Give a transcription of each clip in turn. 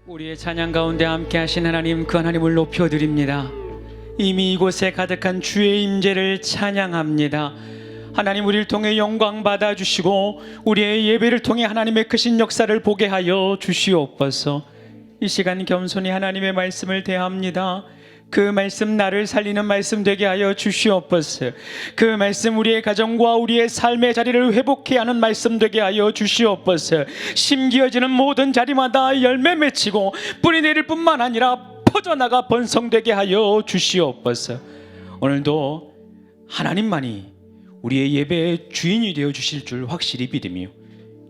우리의 찬양 가운데 함께 하신 하나님, 그 하나님을 높여드립니다. 이미 이곳에 가득한 주의 임재를 찬양합니다. 하나님, 우리를 통해 영광 받아주시고 우리의 예배를 통해 하나님의 크신 역사를 보게 하여 주시옵소서. 이 시간 겸손히 하나님의 말씀을 대합니다. 그 말씀 나를 살리는 말씀 되게 하여 주시옵소서. 그 말씀 우리의 가정과 우리의 삶의 자리를 회복해야 하는 말씀 되게 하여 주시옵소서. 심기어지는 모든 자리마다 열매 맺히고 뿌리 내릴 뿐만 아니라 퍼져나가 번성되게 하여 주시옵소서. 오늘도 하나님만이 우리의 예배의 주인이 되어 주실 줄 확실히 믿으며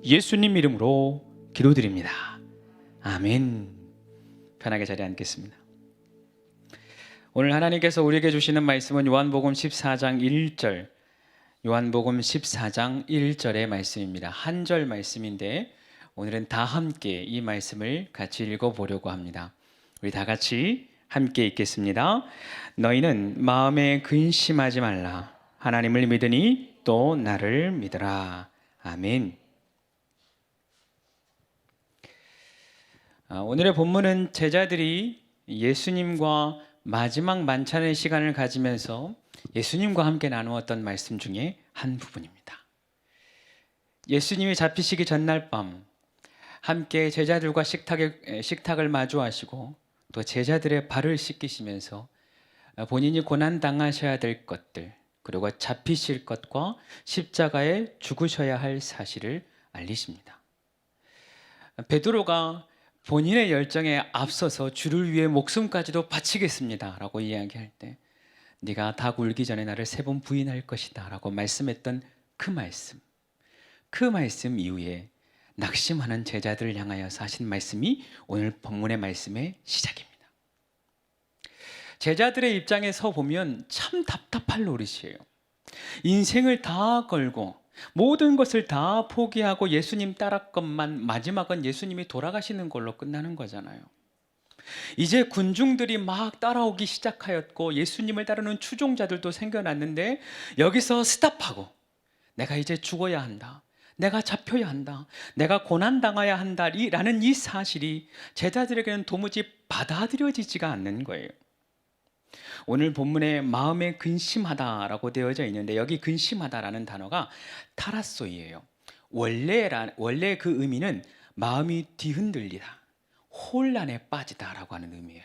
예수님 이름으로 기도드립니다. 아멘. 편하게 자리에 앉겠습니다. 오늘 하나님께서 우리에게 주시는 말씀은 요한복음 14장 1절, 요한복음 14장 1절의 말씀입니다. 한 절 말씀인데 오늘은 다 함께 이 말씀을 같이 읽어보려고 합니다. 우리 다 같이 함께 읽겠습니다. 너희는 마음에 근심하지 말라. 하나님을 믿으니 또 나를 믿으라. 아멘. 오늘의 본문은 제자들이 예수님과 마지막 만찬의 시간을 가지면서 예수님과 함께 나누었던 말씀 중에 한 부분입니다. 예수님이 잡히시기 전날 밤 함께 제자들과 식탁을 마주하시고 또 제자들의 발을 씻기시면서 본인이 고난 당하셔야 될 것들, 그리고 잡히실 것과 십자가에 죽으셔야 할 사실을 알리십니다. 베드로가 본인의 열정에 앞서서 주를 위해 목숨까지도 바치겠습니다 라고 이야기할 때, 네가 닭 울기 전에 나를 3번 부인할 것이다 라고 말씀했던 그 말씀 이후에 낙심하는 제자들을 향하여서 하신 말씀이 오늘 본문의 말씀의 시작입니다. 제자들의 입장에서 보면 참 답답할 노릇이에요. 인생을 다 걸고 모든 것을 다 포기하고 예수님 따랐건만 마지막은 예수님이 돌아가시는 걸로 끝나는 거잖아요. 이제 군중들이 막 따라오기 시작하였고 예수님을 따르는 추종자들도 생겨났는데 여기서 스탑하고 내가 이제 죽어야 한다, 내가 잡혀야 한다, 내가 고난당해야 한다라는 이 사실이 제자들에게는 도무지 받아들여지지가 않는 거예요. 오늘 본문에 마음에 근심하다라고 되어져 있는데 여기 근심하다라는 단어가 타라소이예요. 원래 그 의미는 마음이 뒤흔들리다, 혼란에 빠지다라고 하는 의미예요.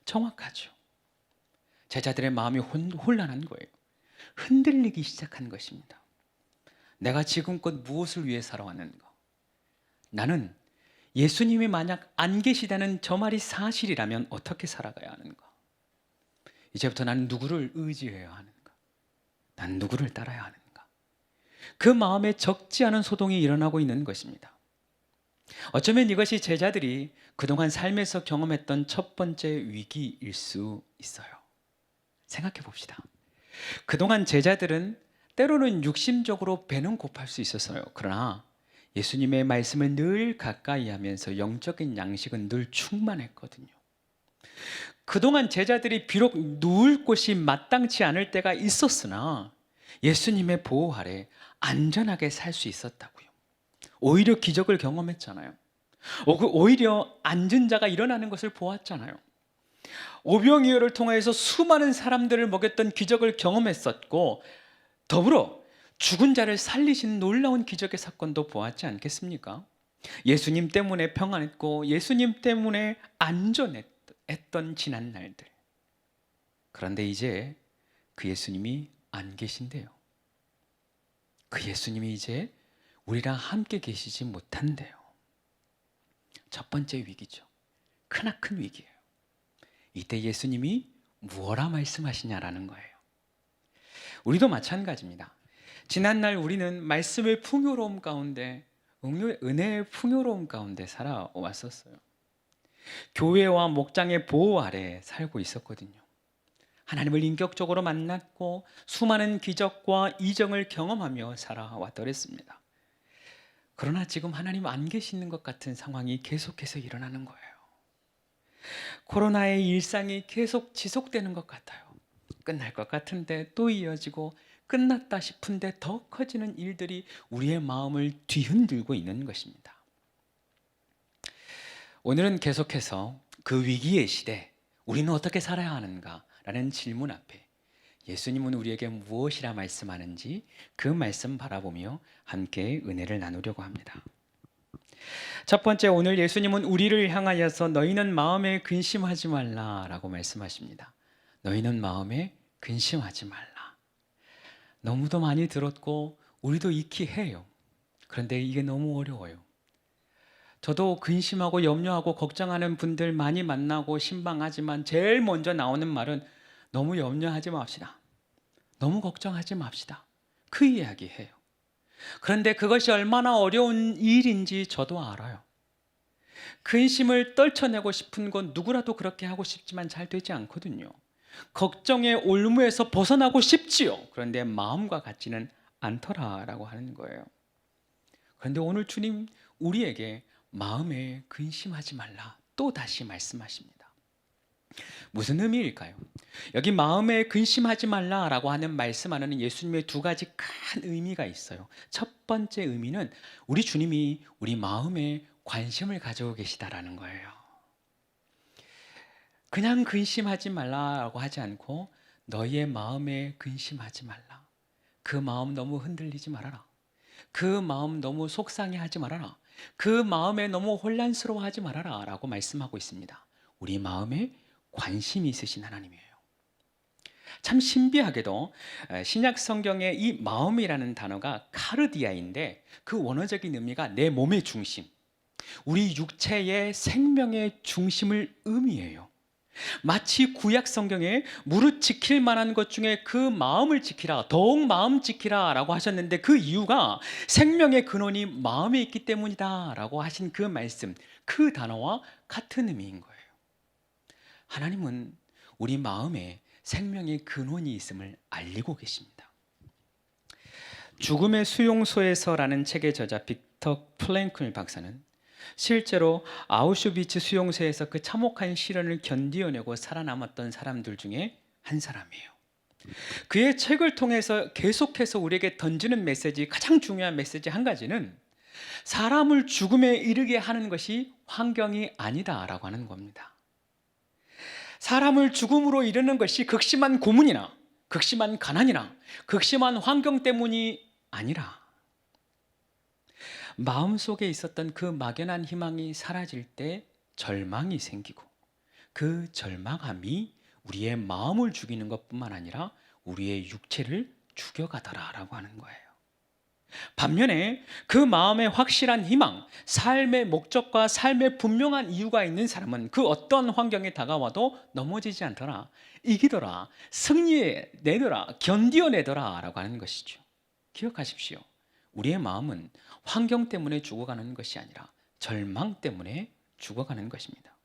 정확하죠. 제자들의 마음이 혼란한 거예요. 흔들리기 시작한 것입니다. 내가 지금껏 무엇을 위해 살아왔는가? 나는 예수님이 만약 안 계시다는 저 말이 사실이라면 어떻게 살아가야 하는가? 이제부터 나는 누구를 의지해야 하는가? 난 누구를 따라야 하는가? 그 마음에 적지 않은 소동이 일어나고 있는 것입니다. 어쩌면 이것이 제자들이 그동안 삶에서 경험했던 첫 번째 위기일 수 있어요. 생각해 봅시다. 그동안 제자들은 때로는 육심적으로 배는 고팔 수 있었어요. 그러나 예수님의 말씀을 늘 가까이 하면서 영적인 양식은 늘 충만했거든요. 그동안 제자들이 비록 누울 곳이 마땅치 않을 때가 있었으나 예수님의 보호 아래 안전하게 살 수 있었다고요. 오히려 기적을 경험했잖아요. 오히려 앉은 자가 일어나는 것을 보았잖아요. 오병이어를 통해서 수많은 사람들을 먹였던 기적을 경험했었고, 더불어 죽은 자를 살리신 놀라운 기적의 사건도 보았지 않겠습니까? 예수님 때문에 평안했고 예수님 때문에 안전했던 지난 날들. 그런데 이제 그 예수님이 안 계신대요. 그 예수님이 이제 우리랑 함께 계시지 못한대요. 첫 번째 위기죠. 크나큰 위기예요. 이때 예수님이 무엇라 말씀하시냐라는 거예요. 우리도 마찬가지입니다. 지난날 우리는 말씀의 풍요로움 가운데, 은혜의 풍요로움 가운데 살아왔었어요. 교회와 목장의 보호 아래 살고 있었거든요. 하나님을 인격적으로 만났고 수많은 기적과 이정을 경험하며 살아왔더랬습니다. 그러나 지금 하나님 안 계시는 것 같은 상황이 계속해서 일어나는 거예요. 코로나의 일상이 계속 지속되는 것 같아요. 끝날 것 같은데 또 이어지고, 끝났다 싶은데 더 커지는 일들이 우리의 마음을 뒤흔들고 있는 것입니다. 오늘은 계속해서 그 위기의 시대, 우리는 어떻게 살아야 하는가라는 질문 앞에 예수님은 우리에게 무엇이라 말씀하는지 그 말씀 바라보며 함께 은혜를 나누려고 합니다. 첫 번째, 오늘 예수님은 우리를 향하여서 너희는 마음에 근심하지 말라라고 말씀하십니다. 너희는 마음에 근심하지 말라. 너무도 많이 들었고 우리도 익히 해요. 그런데 이게 너무 어려워요. 저도 근심하고 염려하고 걱정하는 분들 많이 만나고 신방하지만 제일 먼저 나오는 말은 너무 염려하지 맙시다. 너무 걱정하지 맙시다. 그 이야기해요. 그런데 그것이 얼마나 어려운 일인지 저도 알아요. 근심을 떨쳐내고 싶은 건 누구라도 그렇게 하고 싶지만 잘 되지 않거든요. 걱정의 올무에서 벗어나고 싶지요. 그런데 마음과 같지는 않더라라고 하는 거예요. 그런데 오늘 주님 우리에게 마음에 근심하지 말라 또 다시 말씀하십니다. 무슨 의미일까요? 여기 마음에 근심하지 말라라고 하는 말씀 안에는 예수님의 두 가지 큰 의미가 있어요. 첫 번째 의미는 우리 주님이 우리 마음에 관심을 가지고 계시다라는 거예요. 그냥 근심하지 말라라고 하지 않고 너희의 마음에 근심하지 말라. 그 마음 너무 흔들리지 말아라. 그 마음 너무 속상해하지 말아라. 그 마음에 너무 혼란스러워하지 말아라 라고 말씀하고 있습니다. 우리 마음에 관심이 있으신 하나님이에요. 참 신비하게도 신약 성경에 이 마음이라는 단어가 카르디아인데 그 원어적인 의미가 내 몸의 중심, 우리 육체의 생명의 중심을 의미해요. 마치 구약 성경에 무릇 지킬 만한 것 중에 그 마음을 지키라, 더욱 마음 지키라 라고 하셨는데 그 이유가 생명의 근원이 마음에 있기 때문이다 라고 하신 그 말씀, 그 단어와 같은 의미인 거예요. 하나님은 우리 마음에 생명의 근원이 있음을 알리고 계십니다. 죽음의 수용소에서라는 책의 저자 빅터 플랭클 박사는 실제로 아우슈비츠 수용소에서 그 참혹한 시련을 견디어내고 살아남았던 사람들 중에 한 사람이에요. 그의 책을 통해서 계속해서 우리에게 던지는 메시지, 가장 중요한 메시지 한 가지는 사람을 죽음에 이르게 하는 것이 환경이 아니다라고 하는 겁니다. 사람을 죽음으로 이르는 것이 극심한 고문이나 극심한 가난이나 극심한 환경 때문이 아니라 마음속에 있었던 그 막연한 희망이 사라질 때 절망이 생기고 그 절망함이 우리의 마음을 죽이는 것뿐만 아니라 우리의 육체를 죽여가더라라고 하는 거예요. 반면에 그 마음에 확실한 희망, 삶의 목적과 삶의 분명한 이유가 있는 사람은 그 어떤 환경에 다가와도 넘어지지 않더라, 이기더라, 승리해내더라, 견디어내더라 라고 하는 것이죠. 기억하십시오. 우리의 마음은 환경 때문에 죽어가는 것이 아니라 절망 때문에 죽어가는 것입니다.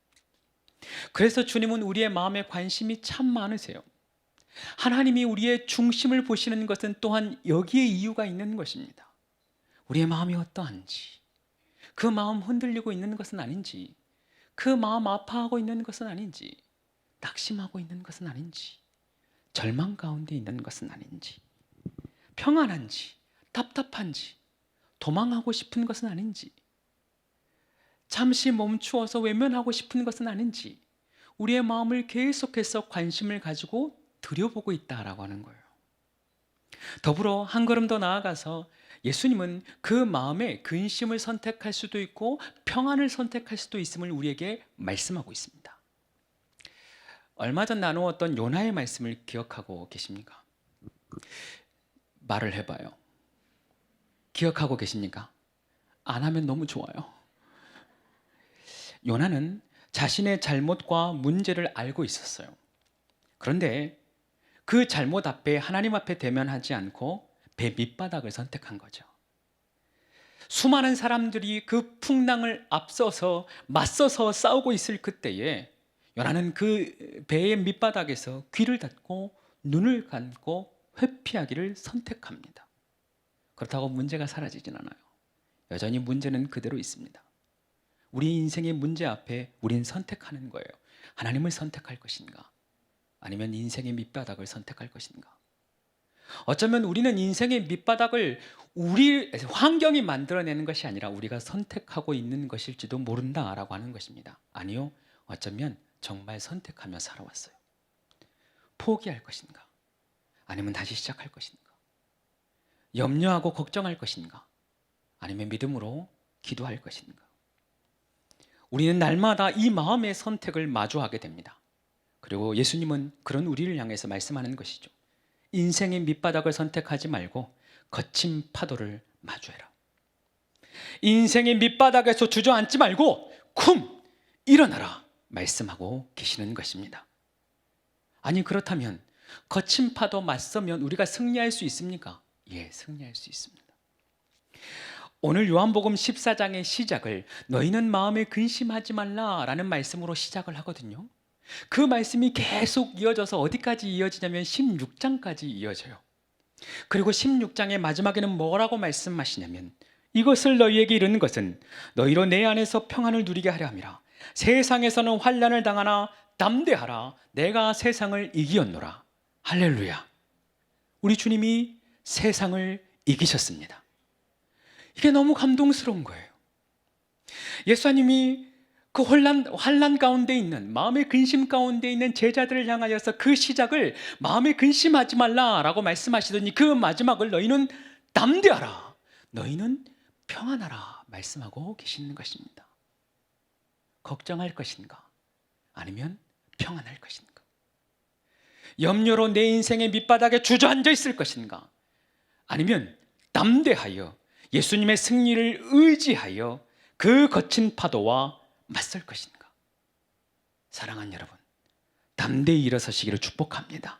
그래서 주님은 우리의 마음에 관심이 참 많으세요. 하나님이 우리의 중심을 보시는 것은 또한 여기에 이유가 있는 것입니다. 우리의 마음이 어떠한지, 그 마음 흔들리고 있는 것은 아닌지, 그 마음 아파하고 있는 것은 아닌지, 낙심하고 있는 것은 아닌지, 절망 가운데 있는 것은 아닌지, 평안한지, 답답한지, 도망하고 싶은 것은 아닌지, 잠시 멈추어서 외면하고 싶은 것은 아닌지 우리의 마음을 계속해서 관심을 가지고 들여보고 있다라고 하는 거예요. 더불어 한 걸음 더 나아가서 예수님은 그 마음에 근심을 선택할 수도 있고 평안을 선택할 수도 있음을 우리에게 말씀하고 있습니다. 얼마 전 나누었던 요나의 말씀을 기억하고 계십니까? 말을 해봐요. 기억하고 계십니까? 안 하면 너무 좋아요. 요나는 자신의 잘못과 문제를 알고 있었어요. 그런데 그 잘못 앞에 하나님 앞에 대면하지 않고 배 밑바닥을 선택한 거죠. 수많은 사람들이 그 풍랑을 앞서서 맞서서 싸우고 있을 그때에 요나는 그 배의 밑바닥에서 귀를 닫고 눈을 감고 회피하기를 선택합니다. 그렇다고 문제가 사라지진 않아요. 여전히 문제는 그대로 있습니다. 우리 인생의 문제 앞에 우린 선택하는 거예요. 하나님을 선택할 것인가? 아니면 인생의 밑바닥을 선택할 것인가? 어쩌면 우리는 인생의 밑바닥을 우리 환경이 만들어내는 것이 아니라 우리가 선택하고 있는 것일지도 모른다라고 하는 것입니다. 아니요, 어쩌면 정말 선택하며 살아왔어요. 포기할 것인가? 아니면 다시 시작할 것인가? 염려하고 걱정할 것인가? 아니면 믿음으로 기도할 것인가? 우리는 날마다 이 마음의 선택을 마주하게 됩니다. 그리고 예수님은 그런 우리를 향해서 말씀하는 것이죠. 인생의 밑바닥을 선택하지 말고 거친 파도를 마주해라. 인생의 밑바닥에서 주저앉지 말고 쿵 일어나라 말씀하고 계시는 것입니다. 아니, 그렇다면 거친 파도 맞서면 우리가 승리할 수 있습니까? 예, 승리할 수 있습니다. 오늘 요한복음 14장의 시작을 너희는 마음에 근심하지 말라라는 말씀으로 시작을 하거든요. 그 말씀이 계속 이어져서 어디까지 이어지냐면 16장까지 이어져요. 그리고 16장의 마지막에는 뭐라고 말씀하시냐면 이것을 너희에게 이르는 것은 너희로 내 안에서 평안을 누리게 하려 함이라. 세상에서는 환난을 당하나 담대하라. 내가 세상을 이기었노라. 할렐루야. 우리 주님이 세상을 이기셨습니다. 이게 너무 감동스러운 거예요. 예수님이 그 환난 가운데 있는, 마음의 근심 가운데 있는 제자들을 향하여서 그 시작을 마음에 근심하지 말라라고 말씀하시더니 그 마지막을 너희는 담대하라, 너희는 평안하라 말씀하고 계시는 것입니다. 걱정할 것인가? 아니면 평안할 것인가? 염려로 내 인생의 밑바닥에 주저앉아 있을 것인가? 아니면 담대하여 예수님의 승리를 의지하여 그 거친 파도와 맞설 것인가? 사랑하는 여러분, 담대히 일어서시기를 축복합니다.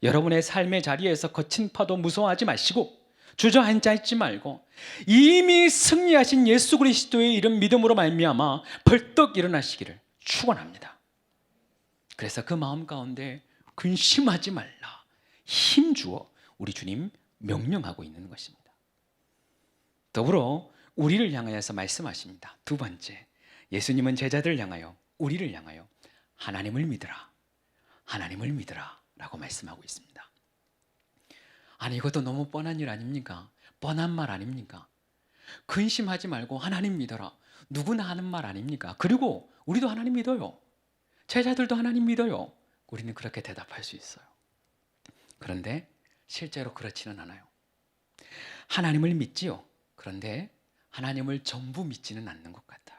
여러분의 삶의 자리에서 거친 파도 무서워하지 마시고 주저앉아 있지 말고 이미 승리하신 예수 그리스도의 이름 믿음으로 말미암아 벌떡 일어나시기를 축원합니다. 그래서 그 마음 가운데 근심하지 말라, 힘주어 우리 주님 명령하고 있는 것입니다. 더불어 우리를 향하여서 말씀하십니다. 두 번째, 예수님은 제자들을 향하여, 우리를 향하여 하나님을 믿으라, 하나님을 믿으라 라고 말씀하고 있습니다. 아니, 이것도 너무 뻔한 일 아닙니까? 뻔한 말 아닙니까? 근심하지 말고 하나님 믿어라, 누구나 하는 말 아닙니까? 그리고 우리도 하나님 믿어요. 제자들도 하나님 믿어요. 우리는 그렇게 대답할 수 있어요. 그런데 실제로 그렇지는 않아요. 하나님을 믿지요. 그런데 하나님을 전부 믿지는 않는 것 같아요.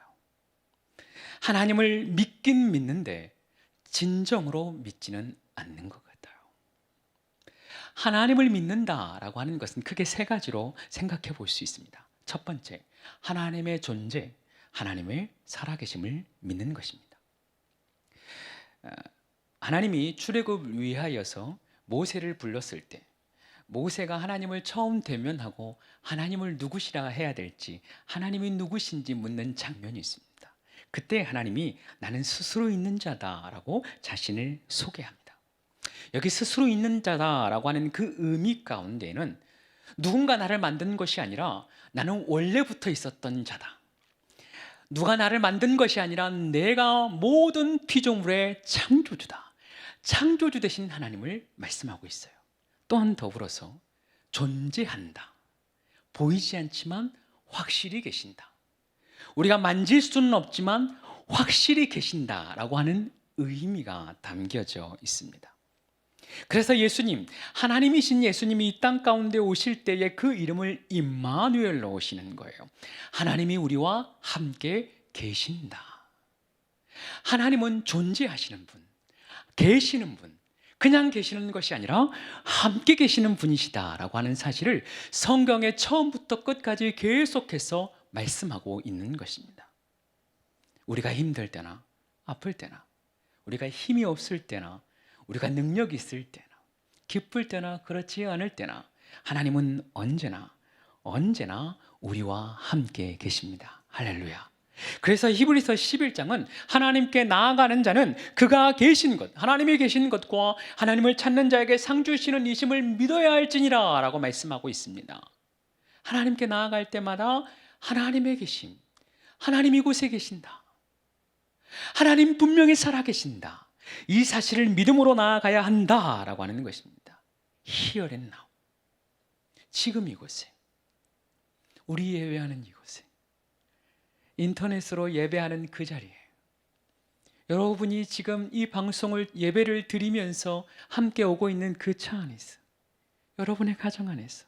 하나님을 믿긴 믿는데 진정으로 믿지는 않는 것 같아요. 하나님을 믿는다라고 하는 것은 크게 세 가지로 생각해 볼 수 있습니다. 첫 번째, 하나님의 존재, 하나님의 살아계심을 믿는 것입니다. 하나님이 출애굽을 위하여서 모세를 불렀을 때 모세가 하나님을 처음 대면하고 하나님을 누구시라 해야 될지, 하나님이 누구신지 묻는 장면이 있습니다. 그때 하나님이 나는 스스로 있는 자다라고 자신을 소개합니다. 여기 스스로 있는 자다라고 하는 그 의미 가운데에는 누군가 나를 만든 것이 아니라 나는 원래부터 있었던 자다, 누가 나를 만든 것이 아니라 내가 모든 피조물의 창조주다, 창조주 되신 하나님을 말씀하고 있어요. 또한 더불어서 존재한다, 보이지 않지만 확실히 계신다, 우리가 만질 수는 없지만 확실히 계신다라고 하는 의미가 담겨져 있습니다. 그래서 예수님, 하나님이신 예수님이 이 땅 가운데 오실 때에 그 이름을 임마누엘로 오시는 거예요. 하나님이 우리와 함께 계신다. 하나님은 존재하시는 분, 계시는 분, 그냥 계시는 것이 아니라 함께 계시는 분이시다라고 하는 사실을 성경의 처음부터 끝까지 계속해서 말씀하고 있는 것입니다. 우리가 힘들 때나 아플 때나, 우리가 힘이 없을 때나, 우리가 능력이 있을 때나, 기쁠 때나 그렇지 않을 때나 하나님은 언제나 우리와 함께 계십니다. 할렐루야. 그래서 히브리서 11장은 하나님께 나아가는 자는 그가 계신 것, 하나님이 계신 것과 하나님을 찾는 자에게 상 주시는 이심을 믿어야 할지니라 라고 말씀하고 있습니다. 하나님께 나아갈 때마다 하나님의 계심, 하나님 이곳에 계신다, 하나님 분명히 살아계신다, 이 사실을 믿음으로 나아가야 한다라고 하는 것입니다. Here and now, 지금 이곳에, 우리 예배하는 이곳에, 인터넷으로 예배하는 그 자리에, 여러분이 지금 이 방송을 예배를 드리면서 함께 오고 있는 그 차 안에서, 여러분의 가정 안에서,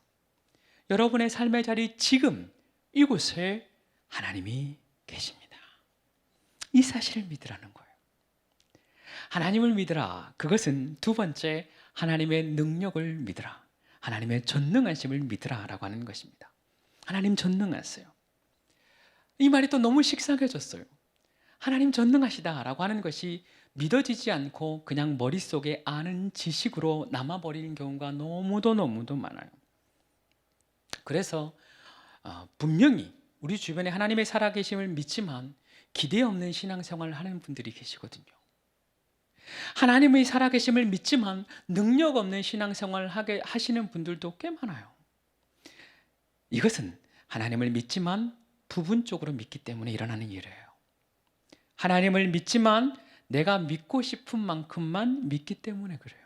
여러분의 삶의 자리 지금 이곳에 하나님이 계십니다. 이 사실을 믿으라는 거예요. 하나님을 믿으라. 그것은 두 번째, 하나님의 능력을 믿으라. 하나님의 전능하심을 믿으라 라고 하는 것입니다. 하나님 전능하세요. 이 말이 또 너무 식상해졌어요. 하나님 전능하시다 라고 하는 것이 믿어지지 않고 그냥 머릿속에 아는 지식으로 남아버리는 경우가 너무도 많아요. 그래서 분명히 우리 주변에 하나님의 살아계심을 믿지만 기대 없는 신앙생활을 하는 분들이 계시거든요. 하나님의 살아계심을 믿지만 능력 없는 신앙생활을 하시는 분들도 꽤 많아요. 이것은 하나님을 믿지만 부분적으로 믿기 때문에 일어나는 일이에요. 하나님을 믿지만 내가 믿고 싶은 만큼만 믿기 때문에 그래요.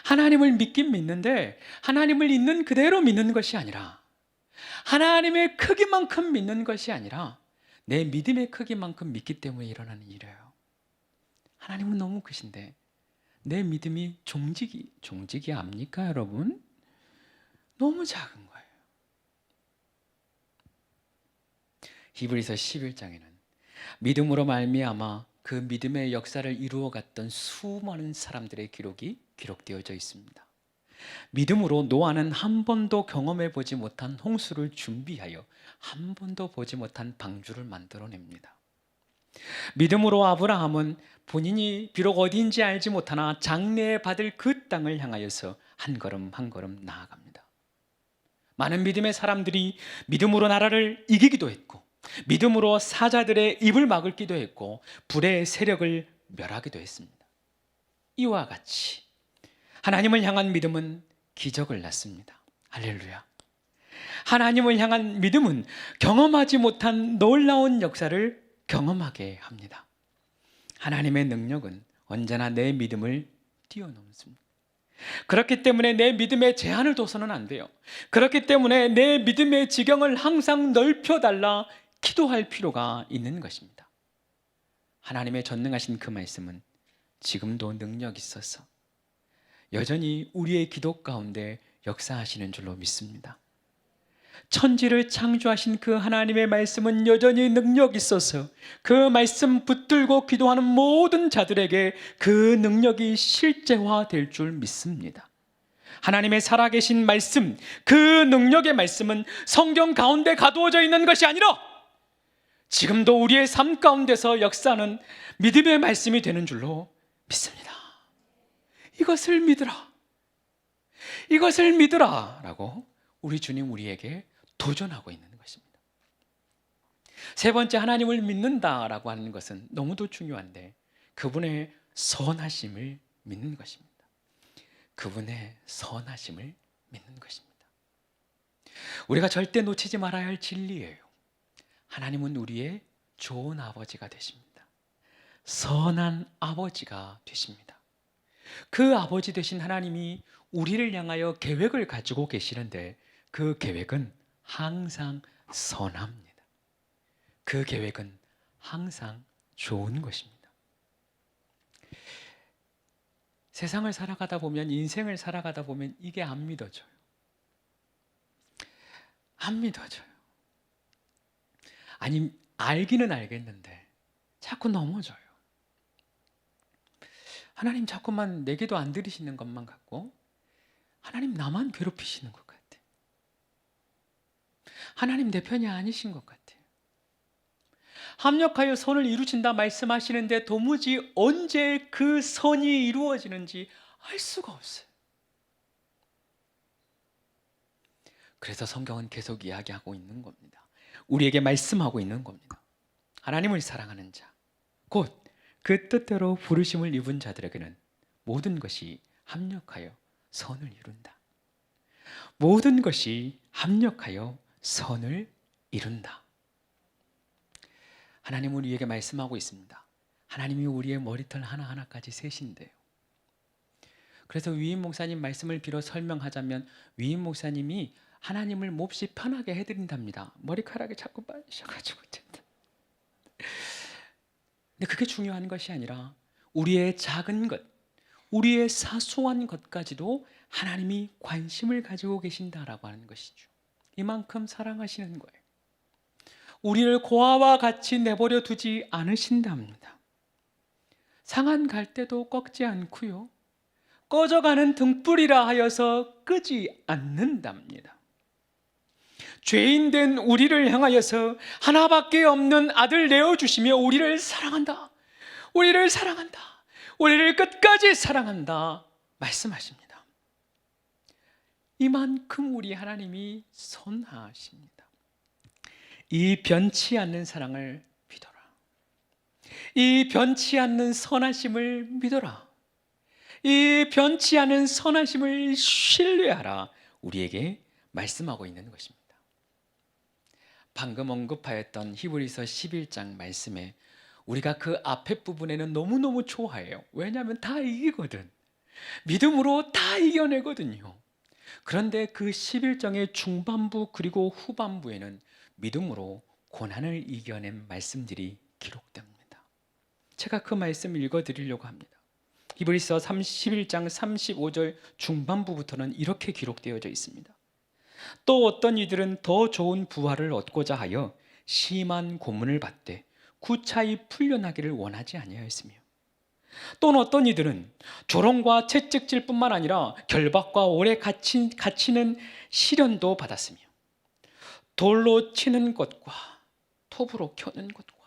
하나님을 믿긴 믿는데 하나님을 있는 그대로 믿는 것이 아니라, 하나님의 크기만큼 믿는 것이 아니라 내 믿음의 크기만큼 믿기 때문에 일어나는 일이에요. 하나님은 너무 크신데 내 믿음이 종직이 압니까 여러분? 너무 작은 거예요. 히브리서 11장에는 믿음으로 말미암아 그 믿음의 역사를 이루어갔던 수많은 사람들의 기록이 기록되어져 있습니다. 믿음으로 노아는 한 번도 경험해 보지 못한 홍수를 준비하여 한 번도 보지 못한 방주를 만들어냅니다. 믿음으로 아브라함은 본인이 비록 어디인지 알지 못하나 장래받을 그 땅을 향하여서 한 걸음 한 걸음 나아갑니다. 많은 믿음의 사람들이 믿음으로 나라를 이기기도 했고, 믿음으로 사자들의 입을 막기도 했고, 불의 세력을 멸하기도 했습니다. 이와 같이 하나님을 향한 믿음은 기적을 낳습니다. 할렐루야. 하나님을 향한 믿음은 경험하지 못한 놀라운 역사를 경험하게 합니다. 하나님의 능력은 언제나 내 믿음을 뛰어넘습니다. 그렇기 때문에 내 믿음에 제한을 둬서는 안 돼요. 그렇기 때문에 내 믿음의 지경을 항상 넓혀달라 기도할 필요가 있는 것입니다. 하나님의 전능하신 그 말씀은 지금도 능력 있어서 여전히 우리의 기도 가운데 역사하시는 줄로 믿습니다. 천지를 창조하신 그 하나님의 말씀은 여전히 능력 있어서 그 말씀 붙들고 기도하는 모든 자들에게 그 능력이 실제화될 줄 믿습니다. 하나님의 살아계신 말씀, 그 능력의 말씀은 성경 가운데 가두어져 있는 것이 아니라 지금도 우리의 삶 가운데서 역사하는 믿음의 말씀이 되는 줄로 믿습니다. 이것을 믿으라, 이것을 믿으라 라고 우리 주님 우리에게 도전하고 있는 것입니다. 세 번째, 하나님을 믿는다라고 하는 것은 너무도 중요한데 그분의 선하심을 믿는 것입니다. 그분의 선하심을 믿는 것입니다. 우리가 절대 놓치지 말아야 할 진리예요. 하나님은 우리의 좋은 아버지가 되십니다. 선한 아버지가 되십니다. 그 아버지 되신 하나님이 우리를 향하여 계획을 가지고 계시는데 그 계획은 항상 선합니다. 그 계획은 항상 좋은 것입니다. 세상을 살아가다 보면, 인생을 살아가다 보면 이게 안 믿어져요. 안 믿어져요. 아니, 알기는 알겠는데 자꾸 넘어져요. 하나님 자꾸만 내 기도 안 들으시는 것만 같고, 하나님 나만 괴롭히시는 것 같아요. 하나님 내 편이 아니신 것 같아요. 합력하여 선을 이루신다 말씀하시는데 도무지 언제 그 선이 이루어지는지 알 수가 없어요. 그래서 성경은 계속 이야기하고 있는 겁니다. 우리에게 말씀하고 있는 겁니다. 하나님을 사랑하는 자, 곧 그 뜻대로 부르심을 입은 자들에게는 모든 것이 합력하여 선을 이룬다. 모든 것이 합력하여 선을 이룬다. 하나님은 우리에게 말씀하고 있습니다. 하나님이 우리의 머리털 하나하나까지 세신대요. 그래서 위임 목사님 말씀을 빌어 설명하자면 위임 목사님이 하나님을 몹시 편하게 해드린답니다. 머리카락이 자꾸 빠지셔가지고. 근데 그게 중요한 것이 아니라 우리의 작은 것, 우리의 사소한 것까지도 하나님이 관심을 가지고 계신다라고 하는 것이죠. 이만큼 사랑하시는 거예요. 우리를 고아와 같이 내버려 두지 않으신답니다. 상한 갈대도 꺾지 않고요, 꺼져가는 등불이라 하여서 끄지 않는답니다. 죄인된 우리를 향하여서 하나밖에 없는 아들 내어주시며 우리를 사랑한다, 우리를 사랑한다, 우리를 끝까지 사랑한다 말씀하십니다. 이만큼 우리 하나님이 선하십니다. 이 변치 않는 사랑을 믿어라. 이 변치 않는 선하심을 믿어라. 이 변치 않은 선하심을 신뢰하라. 우리에게 말씀하고 있는 것입니다. 방금 언급하였던 히브리서 11장 말씀에 우리가 그 앞에 부분에는 너무너무 좋아해요. 왜냐하면 다 이기거든. 믿음으로 다 이겨내거든요. 그런데 그 11장의 중반부 그리고 후반부에는 믿음으로 고난을 이겨낸 말씀들이 기록됩니다. 제가 그 말씀 읽어드리려고 합니다. 히브리서 11장 35절 중반부부터는 이렇게 기록되어져 있습니다. 또 어떤 이들은 더 좋은 부활을 얻고자 하여 심한 고문을 받되 구차히 풀려나기를 원하지 아니하였으며, 또는 어떤 이들은 조롱과 채찍질뿐만 아니라 결박과 오래 갇히는 시련도 받았으며, 돌로 치는 것과 톱으로 켜는 것과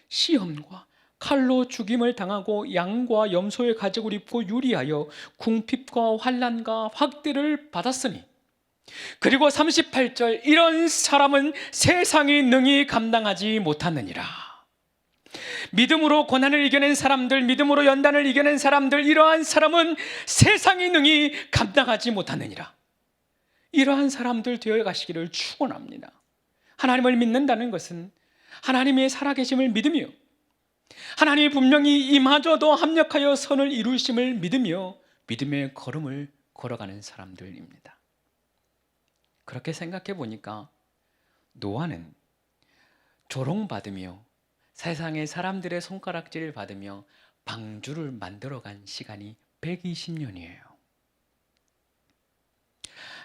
시험과 칼로 죽임을 당하고 양과 염소의 가죽을 입고 유리하여 궁핍과 환난과 학대를 받았으니, 그리고 38절, 이런 사람은 세상이 능히 감당하지 못하느니라. 믿음으로 고난을 이겨낸 사람들, 믿음으로 연단을 이겨낸 사람들, 이러한 사람은 세상이 능히 감당하지 못하느니라. 이러한 사람들 되어 가시기를 축원합니다. 하나님을 믿는다는 것은 하나님의 살아계심을 믿으며 하나님이 분명히 이마저도 합력하여 선을 이루심을 믿으며 믿음의 걸음을 걸어가는 사람들입니다. 그렇게 생각해 보니까 노아는 조롱받으며 세상의 사람들의 손가락질을 받으며 방주를 만들어간 시간이 120년이에요.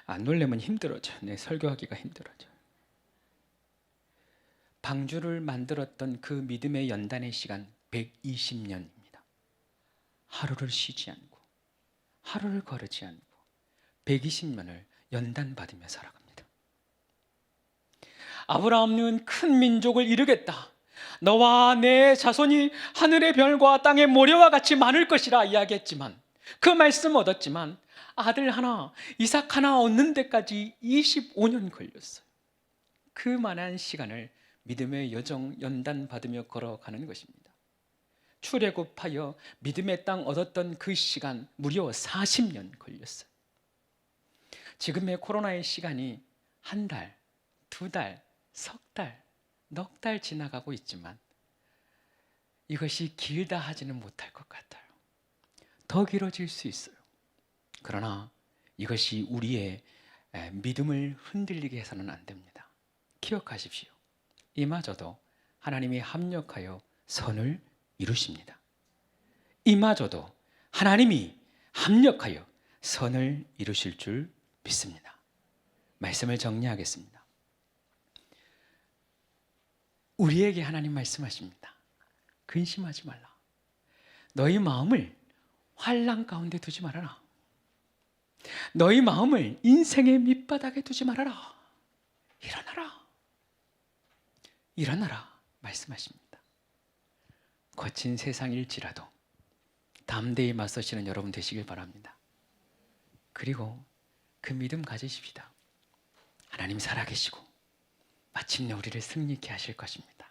안 놀래면 힘들어져. 설교하기가 힘들어져. 방주를 만들었던 그 믿음의 연단의 시간 120년입니다. 하루를 쉬지 않고 하루를 거르지 않고 120년을 연단받으며 살아갑니다. 아브라함은 큰 민족을 이루겠다, 너와 내 자손이 하늘의 별과 땅의 모래와 같이 많을 것이라 이야기했지만, 그 말씀 얻었지만 아들 하나, 이삭 하나 얻는 데까지 25년 걸렸어요. 그만한 시간을 믿음의 여정 연단받으며 걸어가는 것입니다. 출애굽하여 믿음의 땅 얻었던 그 시간 무려 40년 걸렸어요. 지금의 코로나의 시간이 한 달, 두 달, 석 달, 넉 달 지나가고 있지만 이것이 길다 하지는 못할 것 같아요. 더 길어질 수 있어요. 그러나 이것이 우리의 믿음을 흔들리게 해서는 안 됩니다. 기억하십시오. 이마저도 하나님이 합력하여 선을 이루십니다. 이마저도 하나님이 합력하여 선을 이루실 줄 믿습니다. 말씀을 정리하겠습니다. 우리에게 하나님 말씀하십니다. 근심하지 말라. 너희 마음을 환난 가운데 두지 말아라. 너희 마음을 인생의 밑바닥에 두지 말아라. 일어나라. 일어나라 말씀하십니다. 거친 세상일지라도 담대히 맞서시는 여러분 되시길 바랍니다. 그리고 그 믿음 가지십시다. 하나님 살아계시고 마침내 우리를 승리케 하실 것입니다.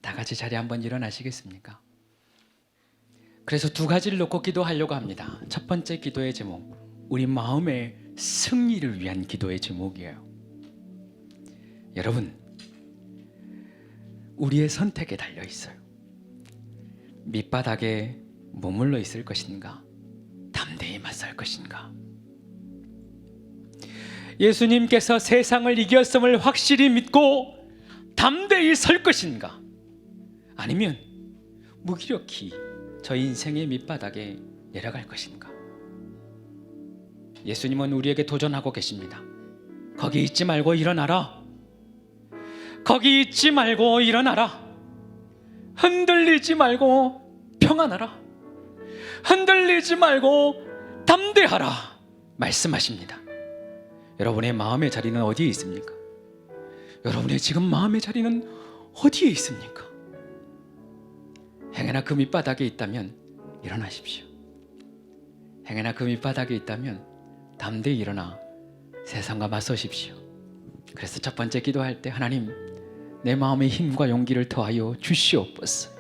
다 같이 자리에 한번 일어나시겠습니까? 그래서 두 가지를 놓고 기도하려고 합니다. 첫 번째 기도의 제목, 우리 마음의 승리를 위한 기도의 제목이에요. 여러분, 우리의 선택에 달려 있어요. 밑바닥에 머물러 있을 것인가, 담대히 맞서 설 것인가? 예수님께서 세상을 이겼음을 확실히 믿고 담대히 설 것인가? 아니면 무기력히 저 인생의 밑바닥에 내려갈 것인가? 예수님은 우리에게 도전하고 계십니다. 거기 있지 말고 일어나라. 거기 있지 말고 일어나라. 흔들리지 말고 평안하라. 흔들리지 말고 담대하라 말씀하십니다. 여러분의 마음의 자리는 어디에 있습니까? 여러분의 지금 마음의 자리는 어디에 있습니까? 행여나 그 밑바닥에 있다면 일어나십시오. 행여나 그 밑바닥에 있다면 담대히 일어나 세상과 맞서십시오. 그래서 첫 번째 기도할 때, 하나님, 내 마음의 힘과 용기를 더하여 주시옵소서.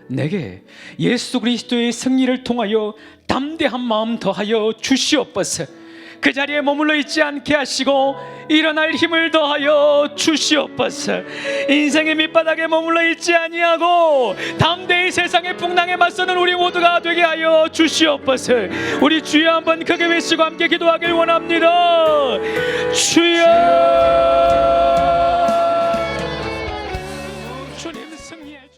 내게 예수 그리스도의 승리를 통하여 담대한 마음 더하여 주시옵소서. 그 자리에 머물러 있지 않게 하시고 일어날 힘을 더하여 주시옵소서. 인생의 밑바닥에 머물러 있지 아니하고 담대히 세상의 풍랑에 맞서는 우리 모두가 되게 하여 주시옵소서. 우리 주여 한번 크게 외치고 함께 기도하길 원합니다. 주여,